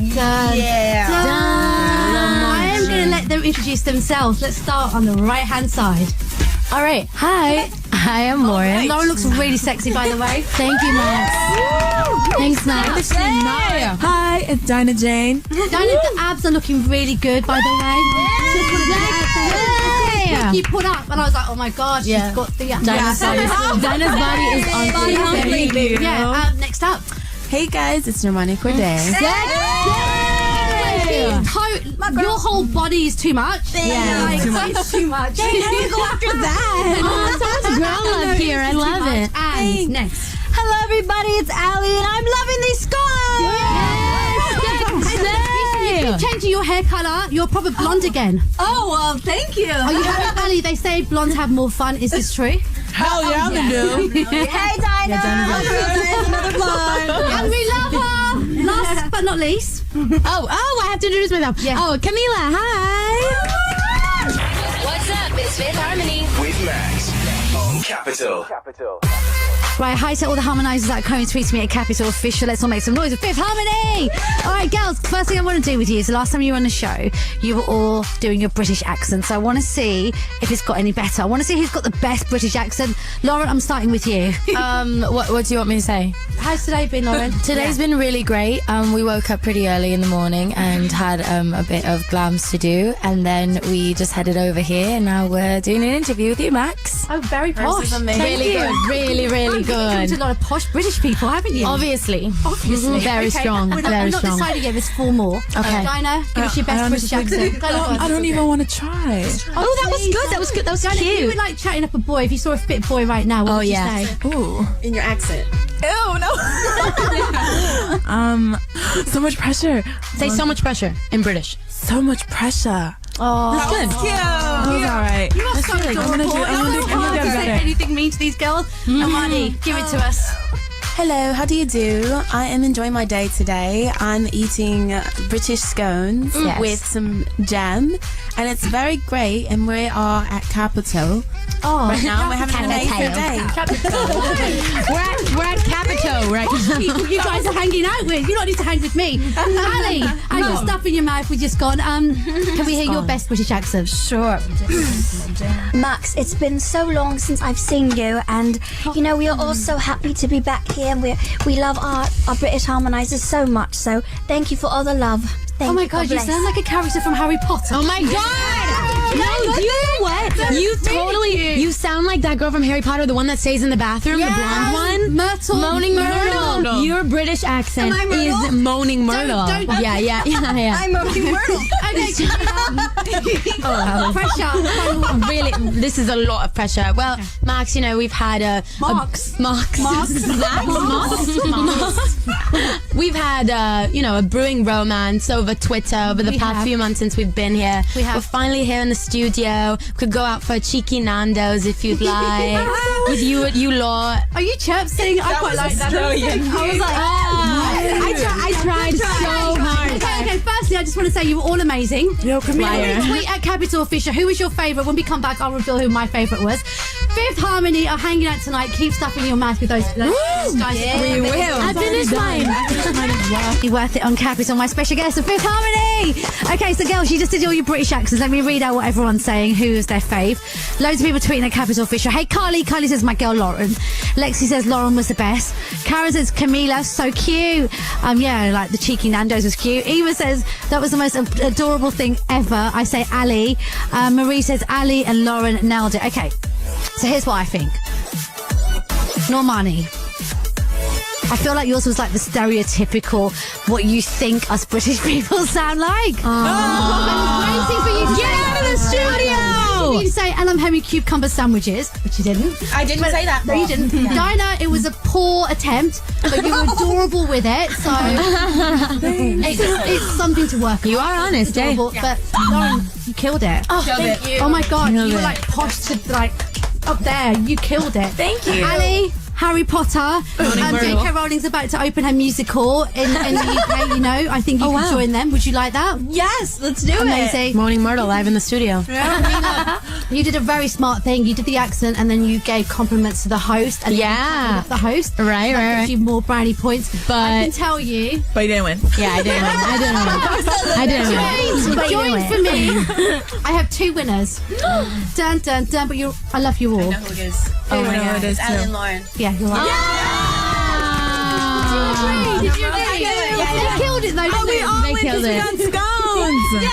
Yeah. I am going to let them introduce themselves. Let's start on the right-hand side. All right. Hi, I am Lauren. Lauren looks really sexy, by the way. Thank you, Max. Thanks, Max. Hi, it's Dinah Jane. Dinah, the abs are looking really good, by the way. You put up, and I was like, oh my god, she's got the Dinah's body is on very. Yeah. Next up. Hey guys, it's Normani Corday. Your whole body is too much. Yeah, too much. How do you go after that? Oh, so much girl love here. I love it. And next. Hello, everybody. It's Allie, and I'm loving these scars. You're changing your hair color. You're probably blonde again. Oh, well, thank you. Are you happy, Ali? They say blondes have more fun. Is this true? Hell yeah, they do. Hey, Dinah. Another blonde. And we love her. Last but not least. Oh, I have to introduce myself. Yeah. Oh, Camila. Hi. What's up? It's Fifth Harmony. With Max on Capital. Right, hi to all the harmonizers that are coming tweet me at Capital Official. Let's all make some noise with Fifth Harmony. All right, girls, first thing I want to do with you is the last time you were on the show, you were all doing your British accent. So I want to see if it's got any better. I want to see who's got the best British accent. Lauren, I'm starting with you. What do you want me to say? How's today been, Lauren? Today's been really great. We woke up pretty early in the morning and had a bit of glams to do, and then we just headed over here, and now we're doing an interview with you, Max. Oh, very posh. Really good. Really, really You've good. a lot of posh British people, haven't you? Obviously. Okay, Very strong. I'm Very not strong. decided yet. There's 4 more. Okay. Dinah, give us your best British accent. I don't even want to try. Oh, that was good. That was good. That was Dinah, if you cute. were like chatting up a boy, if you saw a fit boy right now, what would you say? Ooh. In your accent. Ew, no. So much pressure. Say so much pressure in British. So much pressure. Oh, That's good. Cute. That was all right. you are so adorable. I'm gonna do Say better. anything mean to these girls. Amani, give it to us. Hello, how do you do? I am enjoying my day today. I'm eating British scones Yes. with some jam, and it's very great. And we are at Capital right now. We're having an amazing day. We're at Capito right now. People you guys are hanging out with. You don't need to hang with me. Ali, how's your stuff in your mouth? We just gone. Can we hear your best British accent? Sure. Max, it's been so long since I've seen you, and you know we are all so happy to be back here, and we love our British harmonizers so much. So thank you for all the love. Thank Oh my you. god, you bless. sound like a character from Harry Potter. Oh my god! No, you know what? You totally, you sound like that girl from Harry Potter, the one that stays in the bathroom, the blonde one. Myrtle. Moaning Myrtle. Your British accent Am I Myrtle? is Moaning Myrtle. don't- Yeah. I'm Moaning Myrtle. Okay. Pressure. Really, this is a lot of pressure. Well, Max, you know, we've had Marks. We've had, a brewing romance over Twitter over the past few months since we've been here. We're finally here in the studio. We could go out for a cheeky Nando's if you'd like. With you lot. Are you chirping? I quite like that. I was like, I tried so hard. Okay, firstly, I just want to say you were all amazing. Yo, come Liar. here. Tweet at Capital Official. Who was your favourite? When we come back, I'll reveal who my favourite was. Fifth Harmony are hanging out tonight. Keep stuff in your mouth with those guys. we will. I finished mine. Be worth it on Capital. My special guest of Fifth Harmony. Okay, so girls, you just did all your British accents. Let me read out what everyone's saying. Who is their fave? Loads of people tweeting at Capital Official. Hey, Carly. Carly says my girl Lauren. Lexi says Lauren was the best. Karen says Camila, so cute. Yeah, like the cheeky Nando's was cute. Eva says that was the most adorable thing ever. I say Ali. Marie says Ali, and Lauren nailed it. Okay, so here's what I think. Normani. I feel like yours was like the stereotypical what you think us British people sound like. I was waiting for you to Get out of the studio! You say and I'm having cucumber sandwiches, which you didn't. I didn't say that. No, you didn't. Dinah, it was a poor attempt, but you were adorable with it, so it's something to work on. You are honest, eh? Adorable, but Lauren, you killed it. Oh, thank you. Oh my god, you were like posh to like up there. You killed it. Thank you. Ali, Harry Potter. J.K. Rowling's about to open her musical in the UK, you know. I think you could join them. Would you like that? Yes, let's do it. Amazing. Moaning Myrtle live in the studio. You did a very smart thing. You did the accent and then you gave compliments to the host. And the host. Right. That gives you more brownie points. But I can tell you. But you didn't win. Yeah, I didn't win. Join for me. I have 2 winners. Dun dun dun. But I love you all. I know who it is. Oh my God, it is Ellen Lauren. Yeah, you're right. Did you agree? They killed it though. Oh, we all They win killed because it. we got scones.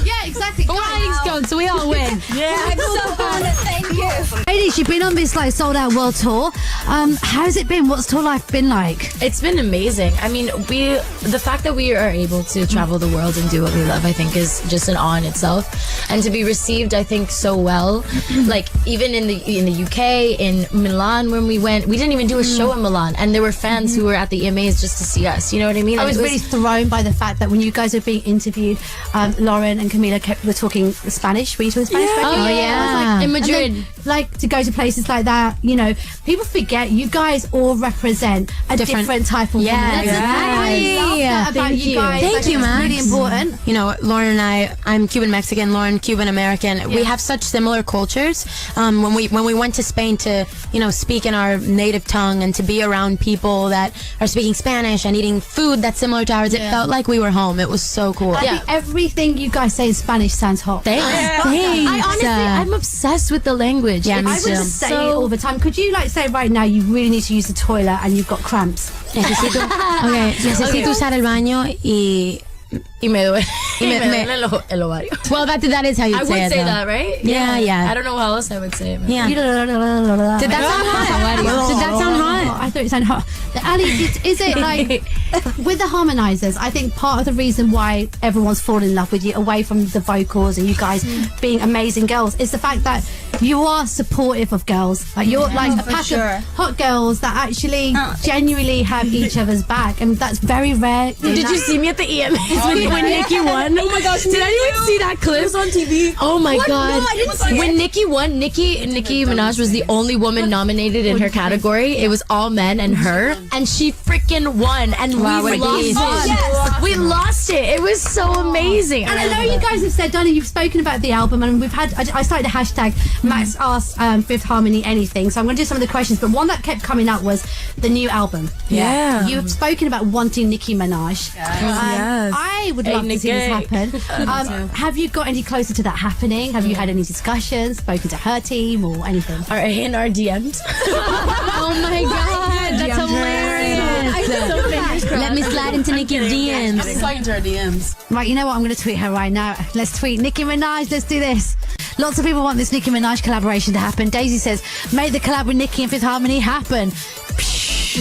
Yeah, exactly. But we're eating scones, so we all win. Yeah, I'm so honored. Thank you. Ladies, you've been on this like sold out world tour. How's it been? What's tour life been like? It's been amazing. I mean, the fact that we are able to travel the world and do what we love, I think, is just an awe in itself. And to be received, I think, so well. Like even in the UK, in Milan, when we went, we didn't even do a show in Milan, and there were fans who were at the EMAs just to see us. You know what I mean? I was really thrown by the fact that when you guys were being interviewed, Lauren and Camila were talking Spanish. Were you talking Spanish? Yeah. Oh, yeah. In Madrid. And then, like, to go to places like that, you know, people forget you guys all represent a different type of woman. Yes. I love that about Thank you. guys. Thank Like, you, it's Max. really important. You know, Lauren and I'm Cuban Mexican, Lauren Cuban American. We have such similar cultures. When we went to Spain to, you know, speak in our native tongue and to be around people that are speaking Spanish and eating food that's similar to ours, it felt like we were home. It was so cool. I think everything you guys say in Spanish sounds hot. Thanks. I honestly, I'm obsessed with the language. Yeah, me I too. would say it all the time. Could you like say right now you really need to use the toilet and you've got cramps? Necesito usar el baño Y me duele. El ovario. Well, that is how you I say would it. say though. that, right? Yeah. I don't know how else I would say it. Yeah. Did that sound hot? Did that sound hot? I thought it sounded hot. Ali, is it like with the harmonizers? I think part of the reason why everyone's fallen in love with you, away from the vocals and you guys being amazing girls, is the fact that you are supportive of girls. Like you're like a pack of hot girls that actually genuinely have each other's back, and that's very rare. Did you see me at the EMAs when Nikki won? Oh my gosh! Did anyone see that clip? It was on TV. Oh my god! No, I didn't see when Nikki won, Nicki Minaj was the only woman nominated in her category. It was all men and her, and she freaking won. And we lost it. Yes. We lost it. It was so amazing. And I know you guys have said, Donna, you've spoken about the album, and we've had. I started a hashtag. Max asked Fifth Harmony anything, so I'm going to do some of the questions. But one that kept coming up was the new album. Yeah. You've spoken about wanting Nicki Minaj. Yes. I would love to see this happen. Have you got any closer to that happening? Have you had any discussions, spoken to her team or anything? Are in our DMs. Oh my god, that's hilarious. Let me slide into Nikki's DMs. Slide into our DMs. Right, you know what? I'm going to tweet her right now. Let's tweet Nicki Minaj. Let's do this. Lots of people want this Nicki Minaj collaboration to happen. Daisy says, make the collab with Nicki and Fifth Harmony happen.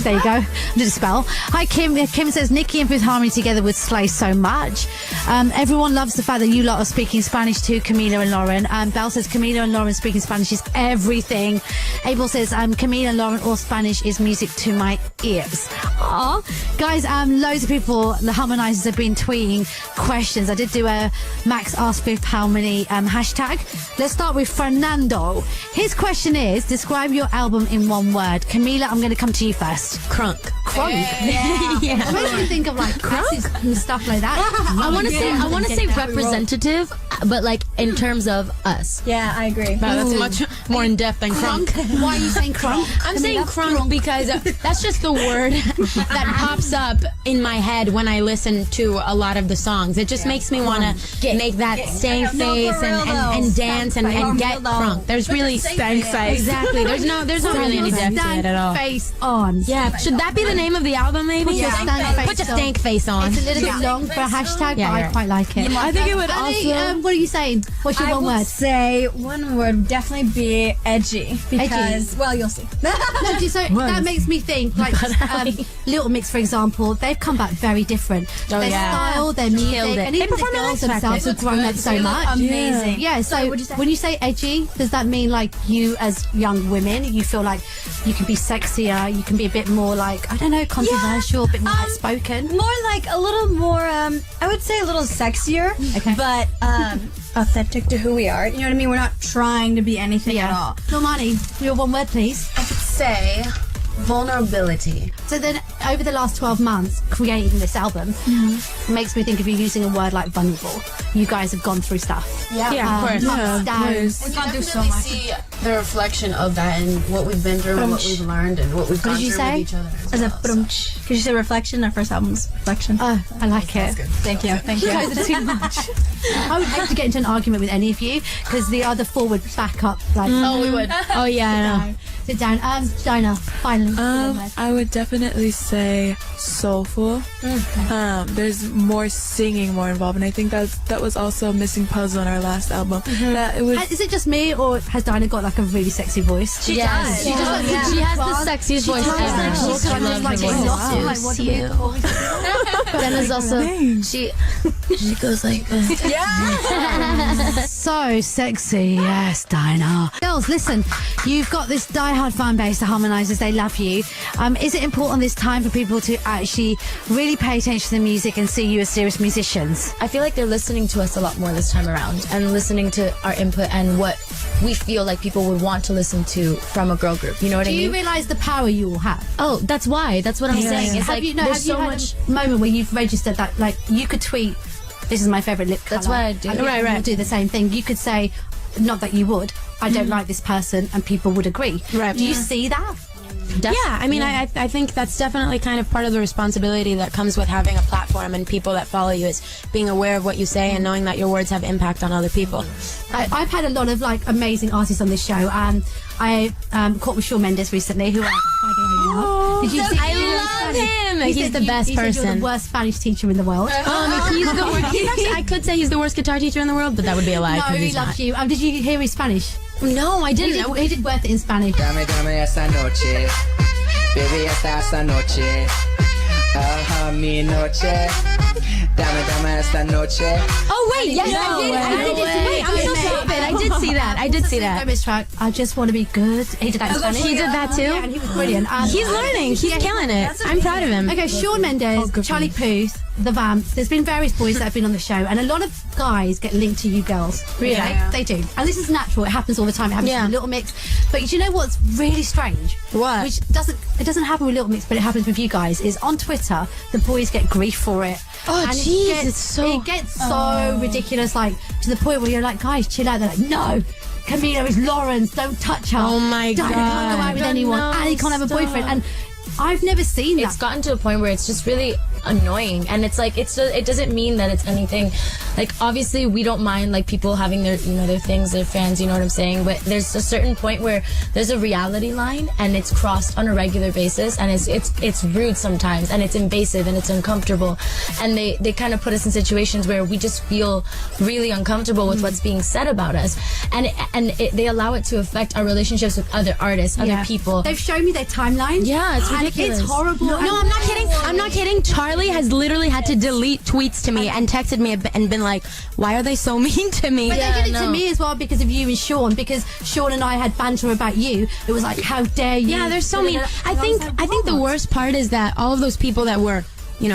There you go. Did a spell. Hi, Kim. Kim says Nicki and Fifth Harmony together would slay so much. Everyone loves the fact that you lot are speaking Spanish too, Camila and Lauren. Belle says Camila and Lauren speaking Spanish is everything. Abel says Camila and Lauren all Spanish is music to my ears. Aw. Guys, loads of people, the harmonizers have been tweeting questions. I did do a Max Ask Fifth Harmony hashtag. Let's start with Fernando. His question is, describe your album in one word. Camila, I'm going to come to you first. Crunk. Crunk. Yeah. It makes me think of like classes and stuff like that. I want to say representative, but like in terms of us. Yeah, I agree. That's much more in depth than crunk. Why are you saying crunk? I'm saying crunk because that's just the word that pops up in my head when I listen to a lot of the songs. It just makes me want to make that stank face and dance and get crunk. There's really Stank face. Exactly. There's not really any depth to it at all. Face on. Yeah. Should that be the name of the album? Maybe. Put your stank face Put your on. stank face on. It's a little bit long for a hashtag, Yeah, but I you're quite like it. I think it would Ali, also. what are you saying? What's your I one would word? say one word would definitely be edgy because, well, you'll see. No, so that makes me think, like, Little Mix, for example, they've come back very different. Their style, their music, Killed it. and even the girls themselves have grown up so much. Amazing. Yeah, so when you say edgy, does that mean like you as young women, you feel like you can be sexier, you can be a bit more like, I don't know, controversial, a bit more outspoken? More like a little more, I would say a little sexier, Okay. but authentic to who we are. You know what I mean? We're not trying to be anything at all. Normani, your one word, please. Say vulnerability. So then, over the last 12 months, creating this album makes me think if you're using a word like vulnerable, you guys have gone through stuff. Yeah, of course. Ups, downs. We've gone through so much. See the reflection of that and what we've been through and what we've learned and what we've gone through with each other. As a could you say reflection? Our first album's reflection. Oh, I like it. Thank you. Thank you. You guys are too much. I would hate to get into an argument with any of you because the other four would back up. Like, Oh, we would. Oh, yeah, I know. Sit down. Dinah, finally. I would definitely say soulful. There's more singing more involved, and I think that was also a missing puzzle in our last album. That it was. Is it just me, or has Dinah got like a really sexy voice? She does. She has the sexiest voice ever. She's kind of like getting lost in like what do we call it? Then there's also she goes like So sexy, yes, Dinah. Girls, listen, you've got this diehard fan base, the Harmonizers, they love you. Is it important this time for people to actually really pay attention to the music and see you as serious musicians? I feel like they're listening to us a lot more this time around and listening to our input and what we feel like people would want to listen to from a girl group. You know what I Do mean? you realise the power you will have? Oh, that's why. That's what I'm saying. It's Have like you there's had so much. a moment where you've registered that, like, you could tweet, "This is my favourite lip colour." That's what I do. And Right, people will do the same thing. You could say, not that you would, "I don't like this person," and people would agree. Right. Do you see that? Yeah, I mean, I think that's definitely kind of part of the responsibility that comes with having a platform and people that follow you is being aware of what you say and knowing that your words have impact on other people. I've had a lot of like amazing artists on this show. I caught with Shawn Mendes recently, who I, by the way, love. Did you see? I love him. He He's said the best he said person. you're the worst Spanish teacher in the world. He's the worst. I could say he's the worst guitar teacher in the world, but that would be a lie. No, 'cause he he's loves not. you. Did you hear his Spanish? No, I He didn't. did worth it in Spanish. Dame esta noche, baby, esta noche. Mi noche. Dame esta noche. Oh wait, yes, No I did. way. I did. No Wait, I'm so way. stupid. I did see that. I did see that. Gomez track, I just want to be good. He did that in Spanish. He did that too? Yeah, and he was brilliant. He's learning. He's killing it. I'm proud of him. Okay, Shawn Mendes, Charlie Puth, The Vamps. There's been various boys that have been on the show, and a lot of guys get linked to you girls. Really? Yeah. They do. And this is natural. It happens all the time. It happens Yeah. with Little Mix. But do you know what's really strange? What? Which doesn't happen with Little Mix, but it happens with you guys, is on Twitter, the boys get grief for it. Oh, And jeez, it gets so ridiculous, like, to the point where you're like, guys, chill out. They're like, no, Camila is Lauren's, don't touch her. Oh my Diana can't go out with God. anyone, No, and he can't have a boyfriend. And I've never seen that. It's gotten to a point where it's just really annoying, and it's like it doesn't mean that it's anything. Like, obviously we don't mind like people having their their things, their fans, you know what I'm saying, but there's a certain point where there's a reality line and it's crossed on a regular basis, and it's rude sometimes, and it's invasive, and it's uncomfortable, and they kind of put us in situations where we just feel really uncomfortable with what's being said about us, and they allow it to affect our relationships with other artists, other people. They've shown me their timeline. Yeah, it's and ridiculous. it's horrible. No, I'm not kidding. I'm not kidding. Charlie has literally had to delete tweets to me and texted me and been like, "Why are they so mean to me?" But they did it to me as well because of you and Shawn. Because Shawn and I had banter about you. It was like, "How dare you?" Yeah, they're so mean. I think the worst part is that all of those people that were,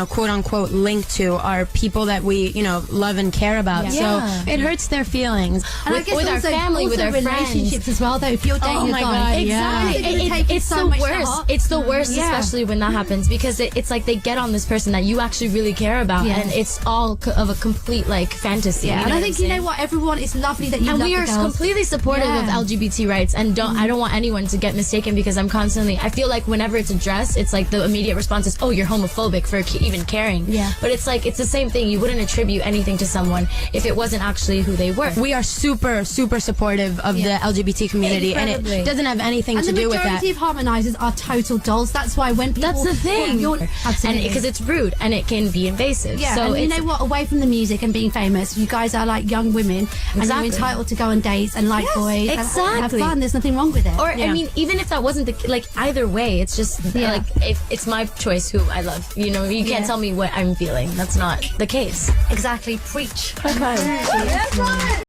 quote unquote, linked to are people that we, love and care about. Yeah. So it hurts their feelings. And I guess with our also, family, with our relationships friends. as well. Though, if you're dating Oh a my guy, God, exactly, It's the worst. It's the worst, Yeah. especially when that happens, because it's like they get on this person that you actually really care about, Yeah. and it's all of a complete like fantasy. Yeah, you and know I what think I'm you know saying? what, everyone. It's lovely that you And love we the are girls. completely supportive Yeah. of LGBT rights, and I don't want anyone to get mistaken, because I feel like whenever it's addressed, it's like the immediate response is, "Oh, you're homophobic for even caring." Yeah. But it's like it's the same thing. You wouldn't attribute anything to someone if it wasn't actually who they were. We are super, super supportive of the LGBT community, and Incredibly. it doesn't have anything And to the do with that. majority of harmonizers are total dolls. That's why when people That's the thing. Absolutely. Because it's rude and it can be invasive. Yeah, so and you it's, know what? Away from the music and being famous, you guys are like young women, and Exactly. you're entitled to go on dates and like boys and have exactly. fun. There's nothing wrong with it. Or I mean, even if that wasn't either way, it's just like if it's my choice who I love. You can't tell me what I'm feeling. That's not the case. exactly, preach.